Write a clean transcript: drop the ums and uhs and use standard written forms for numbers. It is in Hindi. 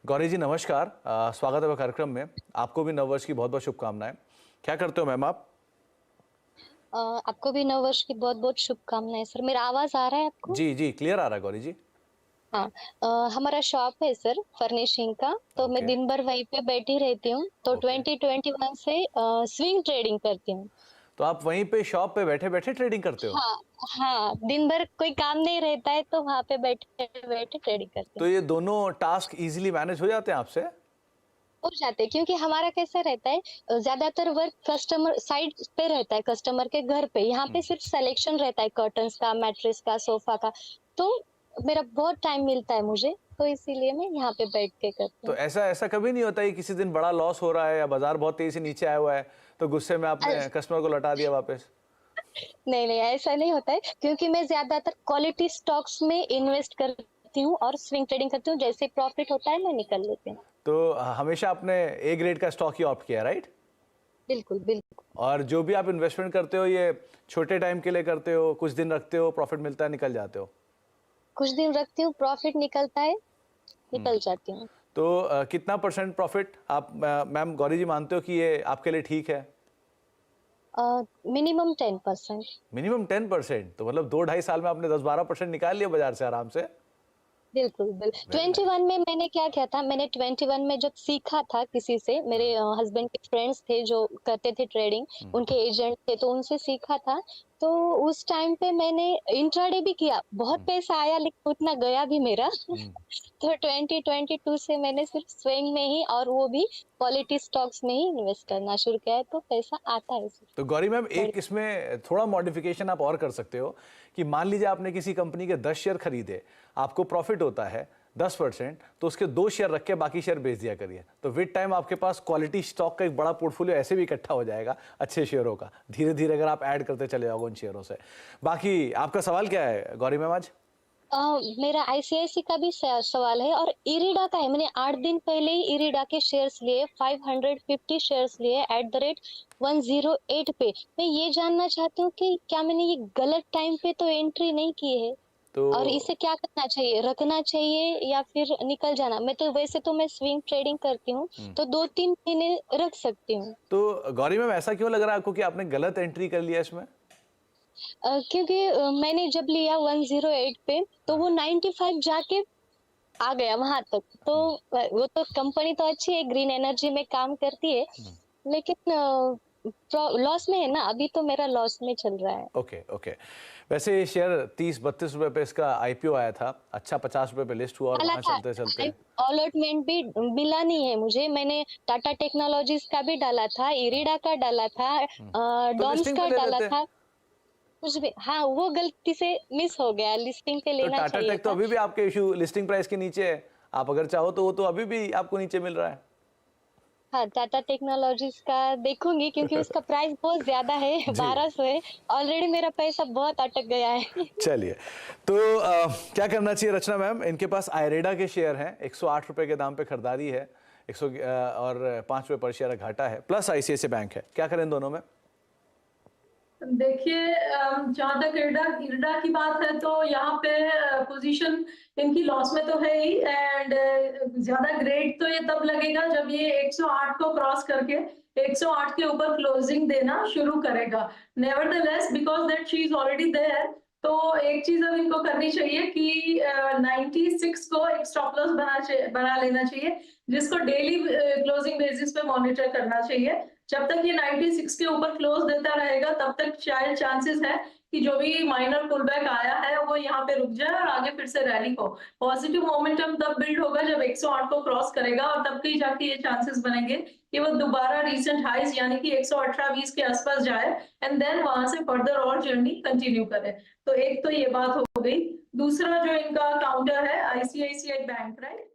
गौरी जी नमस्कार, स्वागत है कार्यक्रम में। आपको भी नववर्ष की बहुत बहुत शुभकामनाएं। क्या करते हो मैम आप? आपको भी नववर्ष की बहुत-बहुत शुभकामनाएँ सर। मेरा आवाज़ आ रहा है आपको? जी जी, क्लियर आ रहा है गौरी जी। हाँ। हमारा शॉप है सर फर्निशिंग का, तो मैं ओके। दिन भर वहीं पे बैठी रहती हूँ। तो ओके, 2021 से स्विंग ट्रेडिंग करती हूँ। तो आप वहीं पे शॉप पे बैठे बैठे ट्रेडिंग करते हो? हाँ, हाँ, दिन भर कोई काम नहीं रहता है तो वहाँ पे बैठे-बैठे ट्रेडिंग करती तो हूँ। ये दोनों टास्क इजीली मैनेज हो जाते हैं आपसे? हो जाते हैं क्योंकि हमारा कैसा रहता है, ज़्यादातर वर्क कस्टमर साइड पे रहता है, कस्टमर के घर पे। यहाँ पे हम्म। सिर्फ सिलेक्शन रहता है कर्टन्स का, मैट्रेस का, सोफा का। तो मेरा बहुत टाइम मिलता है मुझे, तो इसीलिए मैं यहाँ पे बैठ के करती तो हूँ। ऐसा ऐसा कभी नहीं होता कि किसी दिन बड़ा लॉस हो रहा है या बाजार बहुत तेजी से नीचे आया हुआ है, तो गुस्से में अ, आपने कस्टमर को लौटा दिया वापस? नहीं, नहीं ऐसा नहीं होता है क्योंकि मैं ज़्यादातर क्वालिटी स्टॉक्स में इन्वेस्ट करती हूँ और स्विंग ट्रेडिंग करती हूँ। जैसे प्रॉफिट होता है मैं निकल लेती हूँ। तो हमेशा आपने ए ग्रेड का स्टॉक ही ऑप्ट किया, राइट? बिल्कुल, बिल्कुल। और जो भी आप इन्वेस्टमेंट करते हो ये छोटे टाइम के लिए करते हो, कुछ दिन रखते हो, प्रॉफिट मिलता है निकल जाते हो? कुछ दिन रखती हूँ, प्रॉफिट निकलता है, हम्म। निकल जाती हूँ। तो कितना परसेंट प्रॉफिट आप मैम गौरी जी मानते हो कि ये आपके लिए ठीक है? मिनिमम 10%। मिनिमम 10%? तो मतलब 2 ढाई साल में आपने 10-12% निकाल लिया बाजार से आराम से। बिल्कुल, वेरी 21 नाइस। में मैंने क्या किया था, मैंने 21 में जब सीखा था किसी से, मेरे हाँ। हस्बैंड के फ्रेंड्स थे जो करते थे ट्रेडिंग, उनके एजेंट थे, तो उनसे सीखा था। तो उस टाइम पे मैंने इंट्राडे भी किया, बहुत पैसा आया लेकिन उतना गया भी मेरा। हम्म। तो 2022 से मैंने सिर्फ स्विंग में ही और वो भी क्वालिटी स्टॉक्स में ही इन्वेस्ट करना शुरू किया है, तो पैसा आता है इसमें। तो गौरी मैम एक बढ़िया। इसमें थोड़ा मॉडिफिकेशन आप और कर सकते हो कि मान लीजिए आपने किसी कंपनी के 10 शेयर खरीदे, आपको प्रॉफिट होता है 10%, तो उसके 2 शेयर रख के बाकी शेयर बेच दिया करिए। तो विद टाइम आपके पास क्वालिटी स्टॉक का एक बड़ा पोर्टफोलियो ऐसे भी इकट्ठा हो जाएगा अच्छे शेयरों का, धीरे धीरे अगर आप ऐड करते चले जाओगे उन शेयरों से। बाकी आपका सवाल क्या है गौरी मैम आज? अ, मेरा आईसीआईसी का भी सवाल है और इरिडा का है। मैंने 8 दिन पहले ही इरिडा के शेयर्स लिए, 550 शेयर्स लिए एट द रेट 108 पे। मैं ये जानना चाहती हूँ कि क्या मैंने ये गलत टाइम पे तो एंट्री नहीं की है तो और इसे क्या करना चाहिए, रखना चाहिए या फिर निकल जाना? मैं तो वैसे तो मैं स्विंग ट्रेडिंग करती हूँ, तो 2-3 महीने रख सकती हूँ। तो गौरी मैम ऐसा क्यों लग रहा है आपको कि आपने गलत एंट्री कर लिया इसमें? क्योंकि मैंने जब लिया 108 पे तो वो 95 जाके आ गया वहां तक। तो वो तो कंपनी तो अच्छी है, ग्रीन एनर्जी में काम करती है, लेकिन लॉस में है ना, अभी तो मेरा लॉस में चल रहा है। Okay okay. वैसे ये शेयर 30-32 रुपए पे इसका आईपीओ आया था, अच्छा 50 रुपए पे लिस्ट हुआ और डाला वहां था, चलते चलते। अलॉटमेंट भी मिला नहीं है मुझे। मैंने टाटा टेक्नोलॉजीज का भी डाला था, इरिडा का डाला था, तो डॉम्स लिस्टिंग पे का ले डाला लेते। था। कुछ भी, हाँ वो गलती से मिस हो गया, लिस्टिंग पे तो लेना टाटा चाहिए टेक तो था। अभी भी आपके इशू लिस्टिंग प्राइस के नीचे है। आप अगर चाहो तो वो तो अभी भी आपको नीचे मिल रहा है। हाँ, टाटा टेक्नोलॉजीज का देखूंगी क्योंकि उसका प्राइस बहुत ज्यादा है। जी। 1200 है। ऑलरेडी मेरा पैसा बहुत अटक गया है। चलिए, तो क्या करना चाहिए रचना मैम? इनके पास आयरेडा के शेयर हैं, 108 रुपए के दाम पे खरीदारी है, 100 और 5 रुपए पर शेयर घाटा है, प्लस आईसीआईसी बैंक है। क्या करें दोनों में? देखिए, जहाँ तक इरडा इरडा की बात है तो यहाँ पे पोजीशन इनकी लॉस में तो है ही। एंड ज्यादा ग्रेड तो ये तब लगेगा जब ये 108 को क्रॉस करके 108 के ऊपर क्लोजिंग देना शुरू करेगा। Nevertheless because that she is already there, तो एक चीज अब इनको करनी चाहिए कि 96 को एक स्टॉप लॉस बना लेना चाहिए, जिसको डेली क्लोजिंग बेसिस पे मॉनिटर करना चाहिए। जब तक ये 96 के ऊपर क्लोज देता रहेगा तब तक शायद चांसेस है कि जो भी माइनर पुल बैक आया है वो यहाँ पे रुक जाए और आगे फिर से रैली हो। पॉजिटिव मोमेंटम तब बिल्ड होगा जब 108 को क्रॉस करेगा और तब कहीं जाके ये चांसेस बनेंगे कि वो दोबारा रीसेंट हाइज यानी कि 118-20 के आसपास जाए एंड देन वहां से फर्दर और जर्नी कंटिन्यू करे। तो एक तो ये बात हो गई। दूसरा जो इनका काउंटर है आईसीआईसीआई बैंक, राइट?